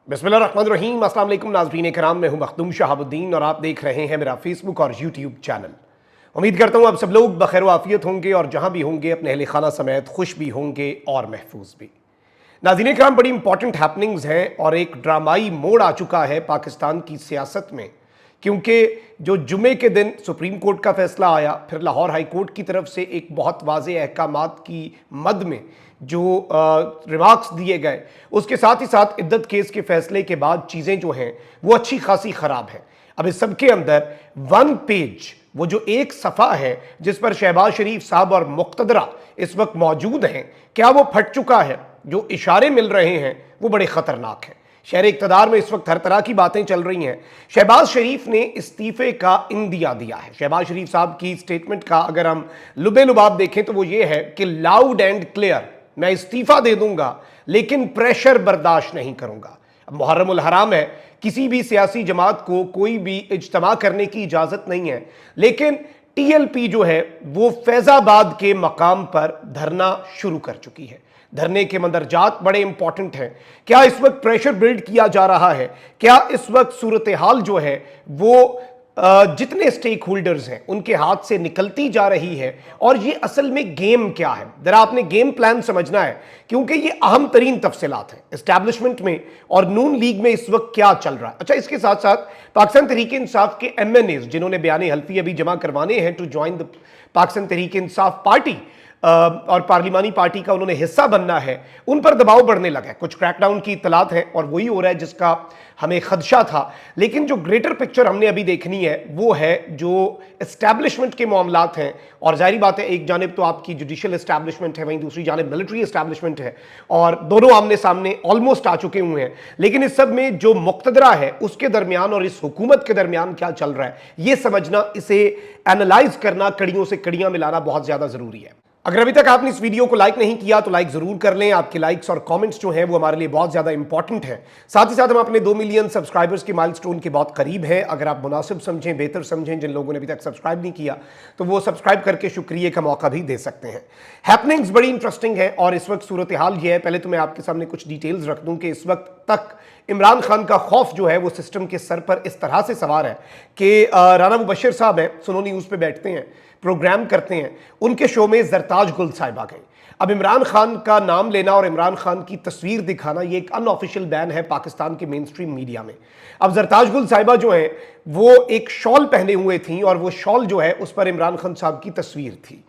बिस्मिल्लाहिर्रहमानिर्रहीम। अस्सलाम वालेकुम नाज़रीन किराम, मैं हूं मखदूम शहाबुद्दीन और आप देख रहे हैं मेरा फेसबुक और यूट्यूब चैनल। उम्मीद करता हूं आप सब लोग बखैर वाफियत होंगे और जहां भी होंगे अपने अहले खाना समेत खुश भी होंगे और महफूज भी। नाज़रीन किराम, बड़ी इंपॉर्टेंट हैपनिंग्स हैं और एक ड्रामाई मोड़ आ चुका है पाकिस्तान की सियासत में, क्योंकि जो जुमे के दिन सुप्रीम कोर्ट का फैसला आया, फिर लाहौर हाई कोर्ट की तरफ से एक बहुत वाज़ेह अहकामात की मद में जो रिमार्क्स दिए गए, उसके साथ ही साथ इद्दत केस के फैसले के बाद चीज़ें जो हैं वो अच्छी खासी ख़राब हैं। अब इस सब के अंदर वन पेज, वो जो एक सफ़ा है जिस पर शहबाज शरीफ साहब और मुक़्तदरा इस वक्त मौजूद हैं, क्या वो फट चुका है? जो इशारे मिल रहे हैं वो बड़े ख़तरनाक हैं। शहर इक़्तिदार में इस वक्त हर तरह की बातें चल रही हैं। शहबाज शरीफ ने इस्तीफ़े का इंदिया दिया है। शहबाज शरीफ साहब की स्टेटमेंट का अगर हम लुबे लुबाब देखें तो वो ये है कि लाउड एंड क्लियर, मैं इस्तीफ़ा दे दूंगा लेकिन प्रेशर बर्दाश्त नहीं करूंगा। अब मुहर्रम उल हराम है, किसी भी सियासी जमात को कोई भी इज्तिमा करने की इजाज़त नहीं है, लेकिन TLP जो है वो फैज़ाबाद के मकाम पर धरना शुरू कर चुकी है। धरने के मंदरजात बड़े इंपॉर्टेंट हैं। क्या इस वक्त प्रेशर बिल्ड किया जा रहा है? क्या इस वक्त सूरत हाल जो है वो जितने स्टेक होल्डर्स हैं उनके हाथ से निकलती जा रही है? और ये असल में गेम क्या है? जरा आपने गेम प्लान समझना है, क्योंकि ये अहम तरीन तफसीलात हैं एस्टैब्लिशमेंट में और नून लीग में इस वक्त क्या चल रहा है। अच्छा, इसके साथ साथ पाकिस्तान तहरीक इंसाफ के MNAs जिन्होंने बयान हल्फी अभी जमा करवाने हैं to join the Pakistan Tehreek Insaf party और पार्लिमानी पार्टी का उन्होंने हिस्सा बनना है, उन पर दबाव बढ़ने लगा है। कुछ क्रैकडाउन की इत्तलात है और वही हो रहा है जिसका हमें खदशा था। लेकिन जो ग्रेटर पिक्चर हमने अभी देखनी है वो है जो एस्टैब्लिशमेंट के मामलात हैं। और जाहिर बात है, एक जानिब तो आपकी जुडिशियल एस्टैब्लिशमेंट है, वहीं दूसरी जानिब मिलिट्री एस्टैब्लिशमेंट है, और दोनों आमने सामने ऑलमोस्ट आ चुके हुए हैं। लेकिन इस सब में जो मुक़्तदरा है उसके दरमियान और इस हुकूमत के दरमियान क्या चल रहा है, ये समझना, इसे एनालाइज करना, कड़ियों से कड़ियां मिलाना बहुत ज़्यादा ज़रूरी है। अगर अभी तक आपने इस वीडियो को लाइक नहीं किया तो लाइक जरूर कर लें। आपके लाइक्स और कमेंट्स जो हैं वो हमारे लिए बहुत ज़्यादा इंपॉर्टेंट हैं। साथ ही साथ हम अपने 2 मिलियन सब्सक्राइबर्स के माइलस्टोन के बहुत करीब हैं। अगर आप मुनासिब समझें, बेहतर समझें, जिन लोगों ने अभी तक सब्सक्राइब नहीं किया तो वो सब्सक्राइब करके शुक्रिया का मौका भी दे सकते हैं। हैपनिंग्स बड़ी इंटरेस्टिंग है और इस वक्त सूरत हाल ये है। पहले तो मैं आपके सामने कुछ डिटेल्स रख दूं कि इस वक्त तक इमरान खान का खौफ जो है वो सिस्टम के सर पर इस तरह से सवार है कि राना मुबशर साहब हैं, सुनो न्यूज़ पे बैठते हैं, प्रोग्राम करते हैं, उनके शो में जरताज गुल साहिबा गई। अब इमरान खान का नाम लेना और इमरान खान की तस्वीर दिखाना ये एक अनऑफिशियल बैन है पाकिस्तान के मेन स्ट्रीम मीडिया में। अब जरताज गुल साहिबा जो है वो एक शॉल पहने हुए थी और वो शॉल जो है उस पर इमरान खान साहब की तस्वीर थी।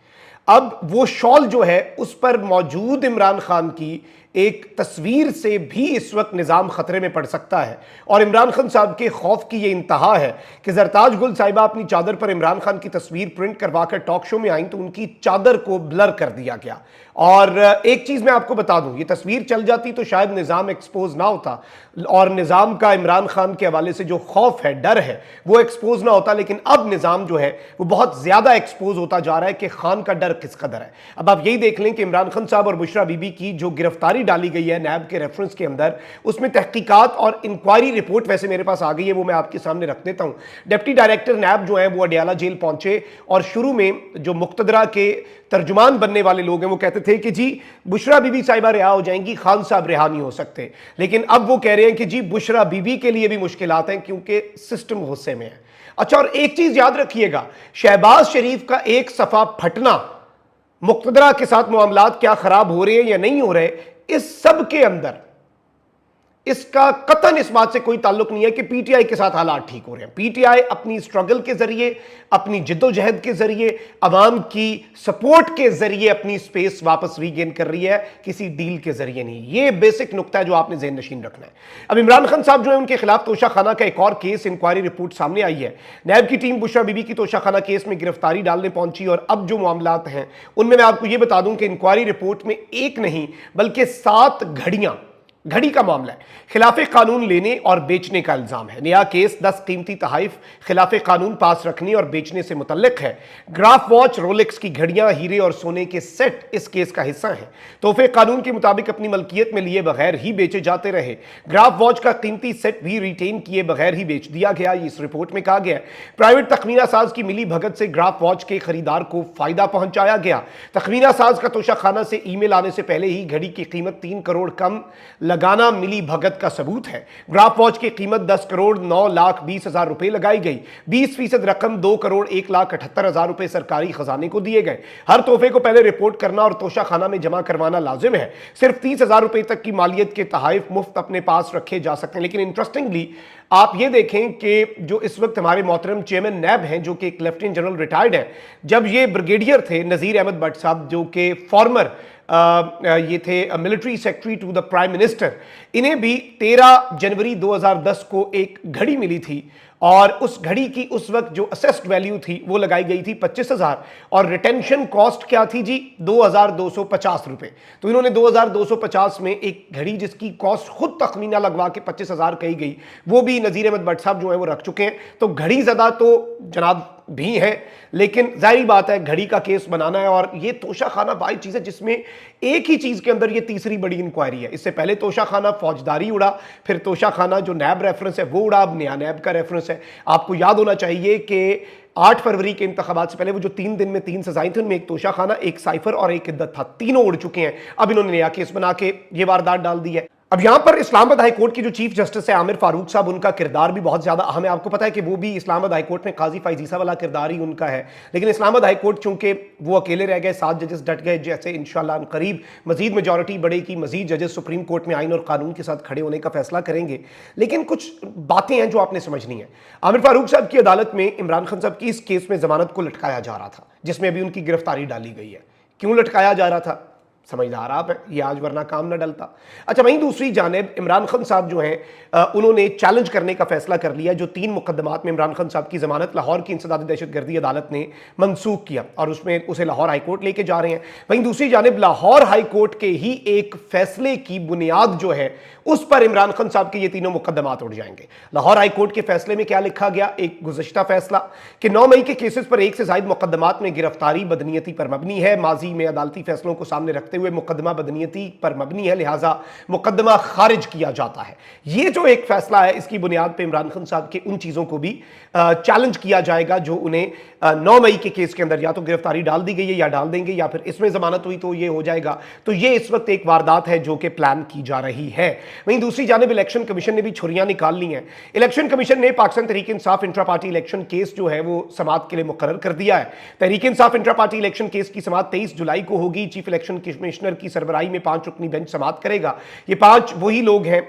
अब वो शॉल जो है उस पर मौजूद इमरान खान की एक तस्वीर से भी इस वक्त निज़ाम खतरे में पड़ सकता है। और इमरान खान साहब के खौफ की ये इंतहा है कि जरताज गुल साहिबा अपनी चादर पर इमरान खान की तस्वीर प्रिंट करवाकर टॉक शो में आई तो उनकी चादर को ब्लर कर दिया गया। और एक चीज़ मैं आपको बता दूं, ये तस्वीर चल जाती तो शायद निज़ाम एक्सपोज ना होता और निज़ाम का इमरान खान के हवाले से जो खौफ है, डर है, वो एक्सपोज ना होता। लेकिन अब निज़ाम जो है वो बहुत ज़्यादा एक्सपोज होता जा रहा है कि खान का डर किस कदर है। अब आप यही देख लें कि इमरान खान साहब और बुशरा बीबी की जो गिरफ्तारी डाली गई है नैब के रेफरेंस के अंदर, उसमें तहकीकात और इंक्वायरी रिपोर्ट वैसे मेरे पास आ गई है, वो मैं आपके सामने रख देता हूं। डिप्टी डायरेक्टर नैब जो है वो अडियाला जेल पहुंचे और शुरू में जो मुक़्तदरा के तर्जुमान बनने वाले लोग हैं वो कहते थे कि जी बुशरा बीबी साहिबा रिहा हो जाएंगी, खान साहब रिहा नहीं हो सकते। लेकिन अब वो कह रहे हैं कि जी बुशरा बीबी के लिए भी मुश्किलात हैं क्योंकि सिस्टम गुस्से में है। अच्छा, और एक चीज याद रखिएगा, शहबाज शरीफ का एक सफा फटना, मुक़्तदरा के साथ मामलात क्या खराब हो रहे हैं या नहीं हो रहे, इस सब के अंदर इसका कतन इस बात से कोई ताल्लुक नहीं है कि PTI के साथ हालात ठीक हो रहे हैं। PTI अपनी स्ट्रगल के जरिए, अपनी जिद्दोजहद के जरिए, अवाम की सपोर्ट के जरिए अपनी स्पेस वापस रीगेन कर रही है, किसी डील के जरिए नहीं। ये बेसिक नुक्ता है जो आपने ज़हन नशीन रखना है। अब इमरान खान साहब जो है उनके खिलाफ तोशाखाना का एक और केस, इंक्वायरी रिपोर्ट सामने आई है। नैब की टीम बुशरा बीबी की तोशाखाना केस में गिरफ्तारी डालने पहुंची और अब जो मामलात हैं उनमें मैं आपको ये बता दूं कि इंक्वायरी रिपोर्ट में एक नहीं बल्कि 7 घड़ी का मामला है। खिलाफ कानून लेने और बेचने का इल्जाम है। नया केस 10 कीमती तहाइफ खिलाफ कानून पास रखने और बेचने से मुतल्लिक है। ग्राफ वॉच, रोलेक्स की घड़ियां, हीरे और सोने के सेट इस केस का हिस्सा हैं। तोहफे कानून के मुताबिक अपनी मलकियत में लिए बगैर ही बेचे जाते रहे। ग्राफ वॉच का कीमती सेट भी रिटेन किए बगैर ही बेच दिया गया, इस रिपोर्ट में कहा गया। प्राइवेट तखमीना साज की मिली भगत से ग्राफ वॉच के खरीदार को फायदा पहुंचाया गया। तखमीना साज का तोशाखाना से ईमेल आने से पहले ही घड़ी की कीमत 3 करोड़ कम लगाना मिली भगत का सबूत है। ग्राफ वॉच की कीमत 10 करोड़ 9,20,000 रुपए लगाई गई। 20% रकम 2 करोड़ 1,78,000 रुपए सरकारी खजाने को दिए गए। हर तोहफे को पहले रिपोर्ट करना और तोशा खाना में जमा करवाना लाजिम है। सिर्फ 30,000 रुपए तक की मालियत के तहाइफ मुफ्त अपने पास रखे जा सकते हैं। लेकिन इंटरेस्टिंगली आप ये देखें कि जो इस वक्त हमारे मोहतरम चेयरमैन नैब हैं, जो कि एक लेफ्टिनेंट जनरल रिटायर्ड हैं, जब ये ब्रिगेडियर थे नज़ीर अहमद भट्ट साहब, जो कि फॉर्मर ये थे military secretary to the prime minister, इन्हें भी 13 जनवरी 2010 को एक घड़ी मिली थी और उस घड़ी की उस वक्त जो असेस्ड वैल्यू थी वो लगाई गई थी 25,000 और रिटेंशन कॉस्ट क्या थी जी 2,250 रुपए। तो इन्होंने 2,250 में एक घड़ी जिसकी कॉस्ट खुद तखमीना लगवा के 25,000 कही गई, वो भी नज़ीर अहमद भट्ट साहब जो है वो रख चुके हैं। तो घड़ी ज़्यादा तो जनाब भी है, लेकिन जाहिर बात है घड़ी का केस बनाना है। और ये तोशा खाना भाई चीज़ है जिसमें एक ही चीज़ के अंदर ये तीसरी बड़ी इंक्वायरी है। इससे पहले तोशा खाना फौजदारी उड़ा, फिर तोशा खाना जो नैब रेफरेंस है वो उड़ा, अब नया नैब का रेफरेंस है। आपको याद होना चाहिए कि 8 फरवरी के इंतखाबात से पहले वो जो 3 दिन में 3 सजाएं थी, उनमें एक तोशा खाना, एक साइफर और एक इद्दत था, तीनों उड़ चुके हैं। अब इन्होंने नया केस बना के ये वारदात डाल दी है। अब यहां पर इस्लामाबाद हाई कोर्ट की जो चीफ जस्टिस है आमिर फारूक साहब, उनका किरदार भी बहुत ज्यादा अहम है। आपको पता है कि वो भी इस्लामाबाद हाई कोर्ट में काजी फाइजीसा वाला किरदार ही उनका है, लेकिन इस्लामाबाद हाई कोर्ट चूंकि वो अकेले रह गए, 7 जजेस डट गए, जैसे इंशाल्लाह करीब मजीद मेजॉरिटी बढ़ेगी, मजीद जजेस सुप्रीम कोर्ट में आइन और कानून के साथ खड़े होने का फैसला करेंगे। लेकिन कुछ बातें हैं जो आपने समझनी है। आमिर फारूक साहब की अदालत में इमरान खान साहब की इस केस में जमानत को लटकाया जा रहा था, जिसमें अभी उनकी गिरफ्तारी डाली गई है। क्यों लटकाया जा रहा था? समझदार आप हैं, ये आज वरना काम ना डलता। अच्छा, वहीं दूसरी जानिब इमरान खान साहब जो हैं उन्होंने चैलेंज करने का फैसला कर लिया। जो 3 मुकदमात में इमरान खान साहब की जमानत लाहौर की इंसदादी दहशतगर्दी अदालत ने मनसूख किया और उसमें उसे लाहौर हाई कोर्ट लेके जा रहे हैं। वहीं दूसरी जानिब लाहौर हाई कोर्ट के ही एक फैसले की बुनियाद जो है उस पर इमरान खान साहब के ये तीनों मुकदमात उठ जाएंगे। लाहौर हाई कोर्ट के फैसले में क्या लिखा गया, एक गुज़श्ता फैसला कि 9 मई के केसेस पर 1 से ज़ायद मुकदमात में गिरफ्तारी बदनीयती पर मबनी है। माजी में अदालती फैसलों को सामने रखते हुए मुकदमा बदनीयती पर मबनी है, लिहाजा मुकदमा खारिज किया जाता है। ये जो एक फैसला है, इसकी बुनियाद पर इमरान खान साहब के उन चीज़ों को भी चैलेंज किया जाएगा जो उन्हें 9 मई के केस के अंदर या तो गिरफ्तारी डाल दी गई है या डाल देंगे, या फिर इसमें जमानत हुई तो ये हो जाएगा। तो ये इस वक्त एक वारदात है जो कि प्लान की जा रही है। वहीं दूसरी जानिब इलेक्शन कमीशन ने भी छुरियां निकाल ली हैं। इलेक्शन कमीशन ने पाकिस्तान तहरीक इंसाफ इंट्रा पार्टी इलेक्शन केस जो है वो समाअत के लिए मुकर्रर कर दिया है। Tehreek Insaf intra party election case की समाअत 23 जुलाई को होगी। चीफ इलेक्शन कमिश्नर की सरबराही में 5 रुकनी बेंच समाअत करेगा। ये 5 वही लोग हैं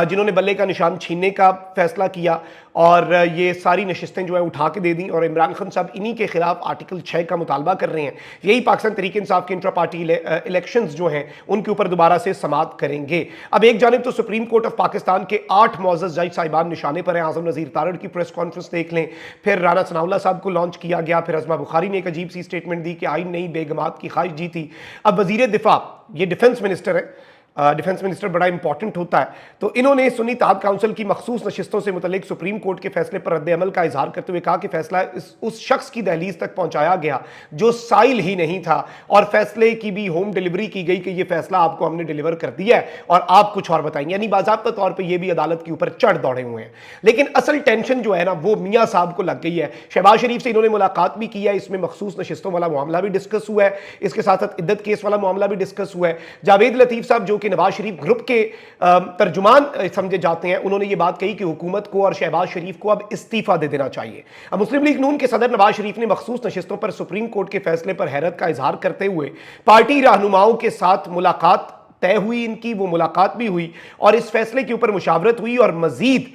जिन्होंने बल्ले का निशान छीनने का फैसला किया और ये सारी नशिस्तें जो है उठा के दे दी, और इमरान खान साहब इन्हीं के खिलाफ आर्टिकल 6 का मुतालबा कर रहे हैं। यही पाकिस्तान तहरीक इंसाफ के इंट्रा पार्टी इलेक्शंस जो हैं उनके ऊपर दोबारा से समाअत करेंगे। अब एक जानिब तो सुप्रीम कोर्ट ऑफ पाकिस्तान के 8 मुअज़्ज़ज़ जज साहिबान निशाने पर हैं। आज़म नज़ीर तारड़ की प्रेस कॉन्फ्रेंस देख लें, फिर राना सनाउल्लाह साहब को लॉन्च किया गया, फिर अज़मा बुखारी ने एक अजीब सी स्टेटमेंट दी कि आइन नहीं बेगमात की ख्वाहिश जीती। अब वज़ीर दिफा, ये डिफेंस मिनिस्टर है, डिफेंस मिनिस्टर बड़ा इंपॉर्टेंट होता है, तो इन्होंने सुन्नी इत्तेहाद काउंसिल की मखसूस नशिस्तों से मुतल्लिक सुप्रीम कोर्ट के फैसले पर रद्द अमल का इजहार करते हुए कहा कि फैसला उस शख्स की दहलीज तक पहुंचाया गया जो साइल ही नहीं था, और फैसले की भी होम डिलीवरी की गई कि यह फैसला आपको हमने डिलीवर कर दिया है और आप कुछ और बताएंगे। यानी बाज़ाब्ता तौर पर यह भी अदालत के ऊपर चढ़ दौड़े हुए हैं। लेकिन असल टेंशन जो है ना वो मियाँ साहब को लग गई है। शहबाज शरीफ से इन्होंने मुलाकात भी की है, इसमें मखसूस नशिस्तों वाला मामला भी डिस्कस हुआ है, इसके साथ साथ इद्दत केस वाला मामला भी डिस्कस हुआ है। जावेद लतीफ साहब जो कि नवाज शरीफ ग्रुप के तर्जुमान समझे जाते हैं, उन्होंने ये बात कही कि हुकूमत को और शहबाज शरीफ को अब इस्तीफा दे देना चाहिए। अब मुस्लिम लीग नून के सदर नवाज शरीफ ने मखसूस नशिस्तों पर सुप्रीम कोर्ट के फैसले पर हैरत का इजहार करते हुए पार्टी रहनुमाओं के साथ मुलाकात तय हुई, इनकी वो मुलाकात भी हुई और इस फैसले के ऊपर मुशावरत हुई, और मजीद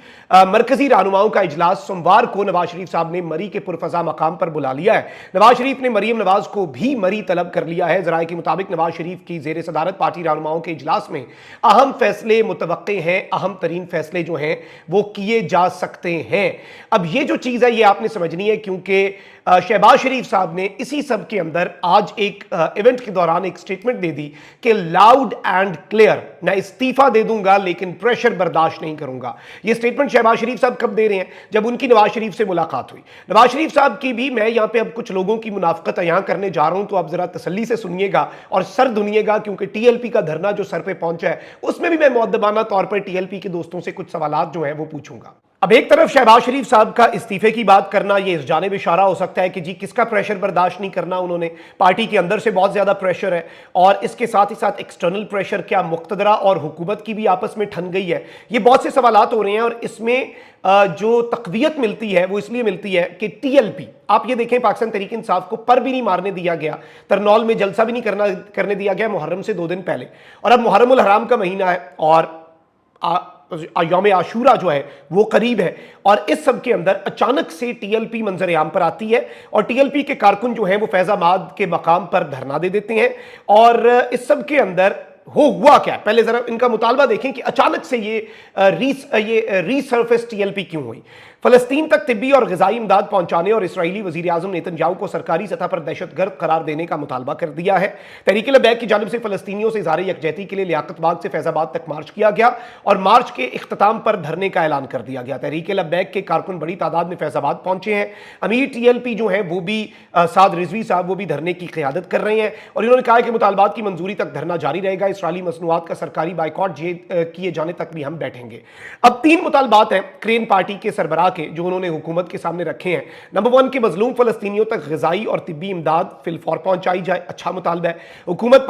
मरकजी रहनुमाओं का इजलास सोमवार को नवाज शरीफ साहब ने मरी के पुरफजा मकाम पर बुला लिया है। नवाज शरीफ ने मरीम नवाज को भी मरी तलब कर लिया है। जराये के मुताबिक नवाज शरीफ की जेर सदारत पार्टी रहनुमाओं के इजलास में अहम फैसले मुतवक्के हैं, अहम तरीन फैसले जो हैं वो किए जा सकते हैं। अब ये जो चीज़ है ये आपने समझनी है, क्योंकि शहबाज शरीफ साहब ने इसी सब के अंदर आज एक इवेंट के दौरान एक स्टेटमेंट दे दी कि लाउड एंड क्लियर, मैं इस्तीफा दे दूंगा लेकिन प्रेशर बर्दाश्त नहीं करूंगा। यह स्टेटमेंट शहबाज शरीफ साहब कब दे रहे हैं? जब उनकी नवाज शरीफ से मुलाकात हुई। नवाज शरीफ साहब की भी मैं यहां पे अब कुछ लोगों की मुनाफकत यहां करने जा रहा हूं, तो आप जरा तसल्ली से सुनिएगा और सर दुनिएगा, क्योंकि टीएलपी का धरना जो सर पे पहुंचा है उसमें भी मैं मुअद्दबाना तौर पर टीएलपी के दोस्तों से कुछ सवालात जो है वो पूछूंगा। अब एक तरफ शहबाज शरीफ साहब का इस्तीफे की बात करना, ये इस जानिब इशारा हो सकता है कि जी किसका प्रेशर बर्दाश्त नहीं करना उन्होंने, पार्टी के अंदर से बहुत ज़्यादा प्रेशर है और इसके साथ ही साथ एक्सटर्नल प्रेशर, क्या मुक्तदरा और हुकूमत की भी आपस में ठन गई है। ये बहुत से सवालात हो रहे हैं और इसमें जो तक़वियत मिलती है वो इसलिए मिलती है कि टीएलपी, आप ये देखें, पाकिस्तान तहरीक इंसाफ को पर भी नहीं मारने दिया गया, तरनौल में जलसा भी नहीं करने दिया गया मुहर्रम से 2 दिन पहले, और अब मुहर्रमुल हराम का महीना है और यौम आशूरा जो है वो करीब है, और इस सब के अंदर अचानक से टीएलपी मंजर आम पर आती है और टीएलपी के कारकुन जो हैं वो फैजाबाद के मकाम पर धरना दे देते हैं। और इस सब के अंदर हुआ क्या, पहले जरा इनका मुतालबा देखें कि अचानक से ये रीसर्फेस टीएलपी क्यों हुई। फलस्तीन तक तिब्बी और ग़िज़ाई इमदाद पहुंचाने और इसराइली वज़ीर आज़म नेतन्याहू को सरकारी सतह पर दहशतगर्द करार देने का मुतालबा कर दिया है। तहरीक लबैक की जानिब से फलस्तीनियों से इज़हार यकजहती के लिए लियाकत बाग से फैज़ाबाद तक मार्च किया गया और मार्च के इख्तिताम पर धरने का ऐलान कर दिया गया। तहरीक लबैक के कारकुन बड़ी तादाद में फैज़ाबाद पहुंचे हैं। अमीर टीएलपी जो है वो भी साद रिजवी साहब वो भी धरने की क़ियादत कर रहे हैं और इन्होंने कहा कि मुतालबात की मंजूरी तक धरना जारी रहेगा। इसराइली मसनूआत का सरकारी बाइकॉट किए जाने तक भी हम बैठेंगे। अब 3 मुतालबात हैं क्रेन पार्टी के सरबराह के जो उन्होंने हुकूमत के सामने रखे हैं। नंबर 1 कि मजलूम फलस्तीनियों तक ग़िज़ाई और तिब्बी इमदाद फिलफौर पहुंचाई जाए, अच्छा मुतालबा है। हुकूमत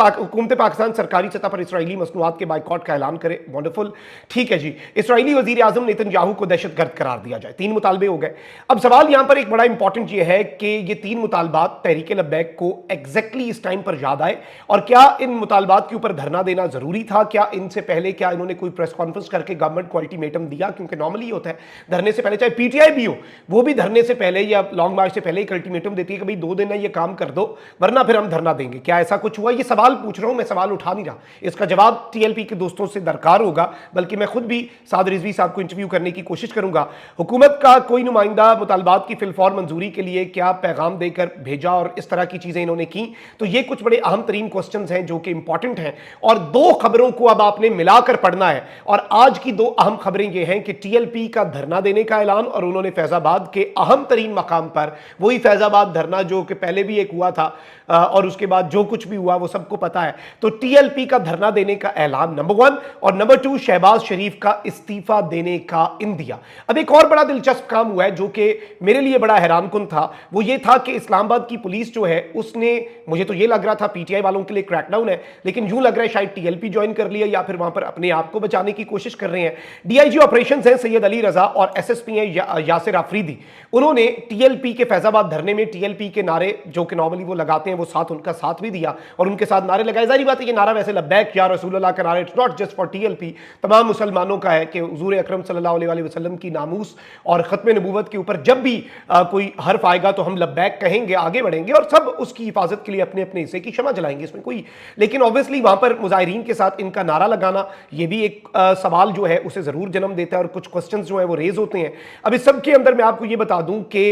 पाकिस्तान सरकारी सतह पर इसराइली मसनूआत के बाइकॉट का ऐलान करे, वंडरफुल, ठीक है जी। इसराइली वज़ीर आज़म नेतन्याहू को दहशतगर्द करार दिया जाए। 3 मुतालबे हो गए। अब सवाल यहां पर एक बड़ा इंपॉर्टेंट ये है कि ये 3 मुतालबात तहरीक लबैक को एग्जैक्टली इस टाइम पर याद आए और क्या इन मुतालबात के ऊपर धरना देना जरूरी था, क्या इनसे पहले क्या इन्होंने कोई प्रेस कॉन्फ्रेंस करके गवर्नमेंट को अल्टीमेटम दिया, क्योंकि नॉर्मली होता है धरने से पहले, चाहे पीटीआई भी हो वो भी धरने से पहले या लॉन्ग मार्च से पहले एक अल्टीमेटम देती है कि भाई 2 दिन है ये काम कर दो वरना फिर हम धरना देंगे। क्या ऐसा कुछ हुआ? ये सवाल पूछ रहा हूं मैं, सवाल उठा नहीं रहा। इसका जवाब टीएलपी के दोस्तों से दरकार होगा, बल्कि मैं खुद भी साद रिजवी साहब को इंटरव्यू करने की कोशिश करूंगा। हुकूमत का कोई नुमाइंदा मुतालबात की फिलफौर मंजूरी के लिए क्या पैगाम देकर भेजा और इस तरह की चीजें इन्होंने की, तो ये कुछ बड़े अहम तरीन क्वेश्चन हैं जो कि इंपॉर्टेंट हैं और 2 खबरों को अब आपने मिलाकर पढ़ना है। और आज की 2 अहम खबरें ये हैं कि टीएलपी का धरना देने का ऐलान और उन्होंने फैजाबाद के अहम तरीन मकाम पर, वही फैजाबाद धरना जो कि पहले भी एक हुआ था और उसके बाद जो कुछ भी हुआ वो सबको पता है, तो टीएलपी का धरना देने का ऐलान नंबर 1 और नंबर 2 शहबाज शरीफ का इस्तीफा देने का इंदिया। अब एक और बड़ा दिलचस्प काम हुआ है जो कि मेरे लिए बड़ा हैरानकुन था, वो ये था कि इस्लामाबाद की पुलिस जो है उसने, मुझे तो ये लग रहा था पीटीआई वालों के लिए क्रैकडाउन है, लेकिन यूं लग रहा है शायद टीएलपी ज्वाइन कर लिया या फिर वहां पर अपने आप को बचाने की कोशिश कर रहे हैं। डीआईजी ऑपरेशंस हैं सैयद अली रजा और एसएसपी हैं यासिर आफरीदी, उन्होंने टीएलपी के फैजाबाद धरने में टीएलपी के नारे जो कि नॉर्मली वो लगाते हैं वो साथ उनका साथ भी दिया और उनके साथ नारे लगाए। जारी बात है ये नारा वैसे लब्बैक या रसूलुल्लाह का नारा, it's not just for TLP, तमाम मुसलमानों का है कि हुजूर अकरम सल्लल्लाहु अलैहि वसल्लम की नामूस और खत्म नबूवत के ऊपर जब भी कोई हर्फ आएगा तो हम लब्बैक कहेंगे, आगे बढ़ेंगे और सब उसकी हिफाजत के लिए अपने अपने हिस्से की क्षमा जलाएंगे, इसमें कोई, लेकिन ऑब्वियसली वहां पर मुजाहिरीन के साथ इनका नारा लगाना ये भी एक सवाल जो है उसे जरूर जन्म देता है और कुछ क्वेश्चन जो है वो रेज होते हैं। अब इस सब के अंदर मैं आपको ये बता दूं कि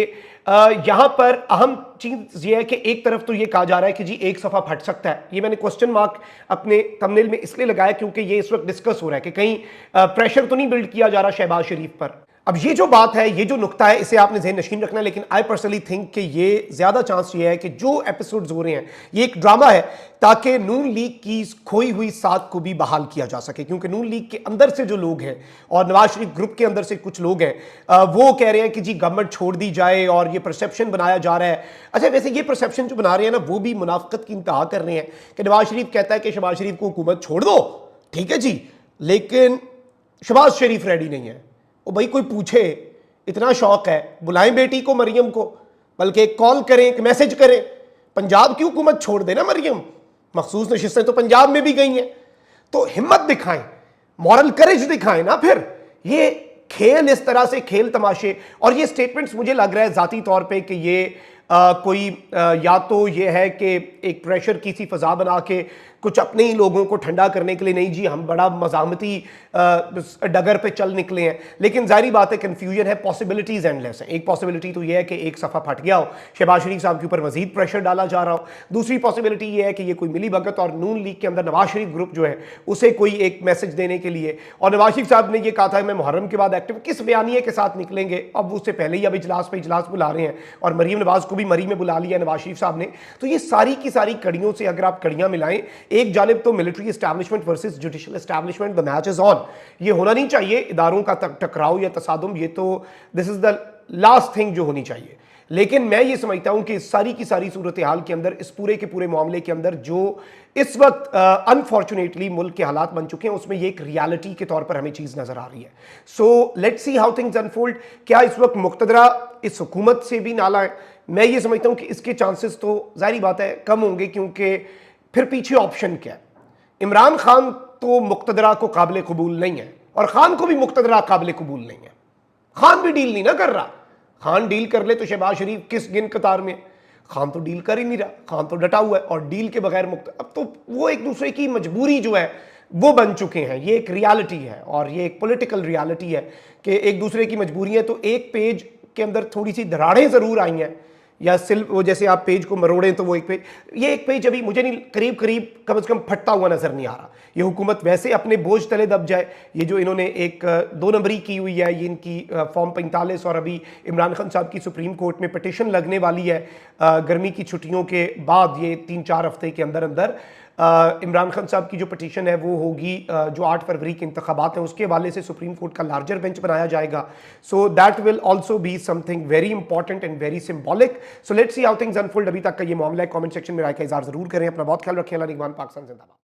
यहां पर अहम चीज ये है कि एक तरफ तो ये कहा जा रहा है कि जी एक सफा फट सकता है, ये मैंने क्वेश्चन मार्क अपने थंबनेल में इसलिए लगाया क्योंकि ये इस वक्त डिस्कस हो रहा है कि कहीं प्रेशर तो नहीं बिल्ड किया जा रहा शहबाज शरीफ पर। अब ये जो बात है, ये जो नुक्ता है, इसे आपने ज़हन नशीन रखना है, लेकिन आई पर्सनली थिंक कि ये ज़्यादा चांस ये है कि जो एपिसोड्स हो रहे हैं ये एक ड्रामा है ताकि नून लीग की खोई हुई साथ को भी बहाल किया जा सके, क्योंकि नून लीग के अंदर से जो लोग हैं और नवाज शरीफ ग्रुप के अंदर से कुछ लोग हैं वो कह रहे हैं कि जी गवर्नमेंट छोड़ दी जाए और ये परसेप्शन बनाया जा रहा है। अच्छा, वैसे ये परसेप्शन जो बना रहे हैं ना वो भी मुनाफिकत की इंतहा कर रहे हैं कि नवाज शरीफ कहता है कि शहबाज शरीफ को हुकूमत छोड़ दो, ठीक है जी, लेकिन शहबाज शरीफ रेडी नहीं है। ओ भाई कोई पूछे, इतना शौक है, बुलाएं बेटी को मरियम को, बल्कि एक कॉल करें, एक मैसेज करें, पंजाब की हुकूमत छोड़ देना मरियम, मखसूस नशिस्तें तो पंजाब में भी गई हैं, तो हिम्मत दिखाएं, मॉरल करेज दिखाएं ना। फिर ये खेल, इस तरह से खेल तमाशे और ये स्टेटमेंट्स मुझे लग रहा है जाती तौर पे कि ये कोई या तो ये है कि एक प्रेशर की सी फजा बना के कुछ अपने ही लोगों को ठंडा करने के लिए, नहीं जी हम बड़ा मजामती डगर पे चल निकले हैं, लेकिन जारी बात है कन्फ्यूजन है, पॉसिबिलिटीज एंडलेस हैं। एक पॉसिबिलिटी तो ये है कि एक सफ़ा फट गया हो, शहबाज शरीफ साहब के ऊपर मजीद प्रेशर डाला जा रहा हो। दूसरी पॉसिबिलिटी ये है कि ये कोई मिली भगत और नून लीग के अंदर नवाज शरीफ ग्रुप जो है उसे कोई एक मैसेज देने के लिए, और नवाज शरीफ साहब ने ये कहा था मैं मुहर्रम के बाद एक्टिव, किस बयानिए के साथ निकलेंगे, अब उससे पहले ही अब इजलास पे इजलास बुला रहे हैं और मरीम नवाज को भी मरी में बुला लिया नवाज शरीफ साहब ने। तो ये सारी की सारी कड़ियों से अगर आप कड़ियां मिलाएं, एक जानिब तो military establishment versus judicial establishment, the match is on, ये होना नहीं चाहिए इदारों का टकराव या तसादुम, ये तो this is the last thing जो होनी चाहिए। लेकिन मैं ये समझता हूं कि सारी की सारी सूरत हाल के अंदर, इस पूरे के पूरे मामले के अंदर जो इस वक्त अनफॉर्चुनेटली मुल्क के हालात बन चुके हैं, उसमें ये एक रियलिटी के तौर पर हमें चीज नजर आ रही है। So let's see how things unfold. क्या इस वक्त मुक्तदरा इस हुकूमत से भी नाला है? मैं ये समझता हूं कि इसके चांसेस तो जाहिर बात है कम होंगे, क्योंकि फिर पीछे ऑप्शन क्या है? इमरान खान तो मुक्तदरा को काबिल कबूल नहीं है, और खान को भी मुक्तदरा काबिल कबूल नहीं है। खान भी डील नहीं ना कर रहा। खान डील कर ले तो शहबाज शरीफ किस गिन कतार में? खान तो डील कर ही नहीं रहा, खान तो डटा हुआ है, और डील के बगैर अब तो वो एक दूसरे की मजबूरी जो है वो बन चुके हैं। ये एक रियलिटी है, और ये एक पॉलिटिकल रियलिटी है कि एक दूसरे की मजबूरी है। तो एक पेज के अंदर थोड़ी सी दरारें जरूर आई हैं, या सिर्फ वो जैसे आप पेज को मरोड़ें तो वो एक पेज, ये एक पेज अभी मुझे नहीं, करीब करीब कम से कम फटता हुआ नजर नहीं आ रहा। ये हुकूमत वैसे अपने बोझ तले दब जाए। ये जो इन्होंने एक 2 नंबरी की हुई है, ये इनकी फॉर्म 45, और अभी इमरान खान साहब की सुप्रीम कोर्ट में पिटिशन लगने वाली है गर्मी की छुट्टियों के बाद, ये 3-4 हफ्ते के अंदर अंदर इमरान खान साहब की जो पिटीशन है वो होगी, जो 8 फरवरी के इंतखाबात हैं उसके हवाले से सुप्रीम कोर्ट का लार्जर बेंच बनाया जाएगा। So that will also be something very important and very symbolic. So let's see how things unfold. अभी तक का ये मामला है, कमेंट सेक्शन में राय का इजहार जरूर करें। अपना बहुत ख्याल रखें। अल्लाह निगहबान, पाकिस्तान जिंदाबाद।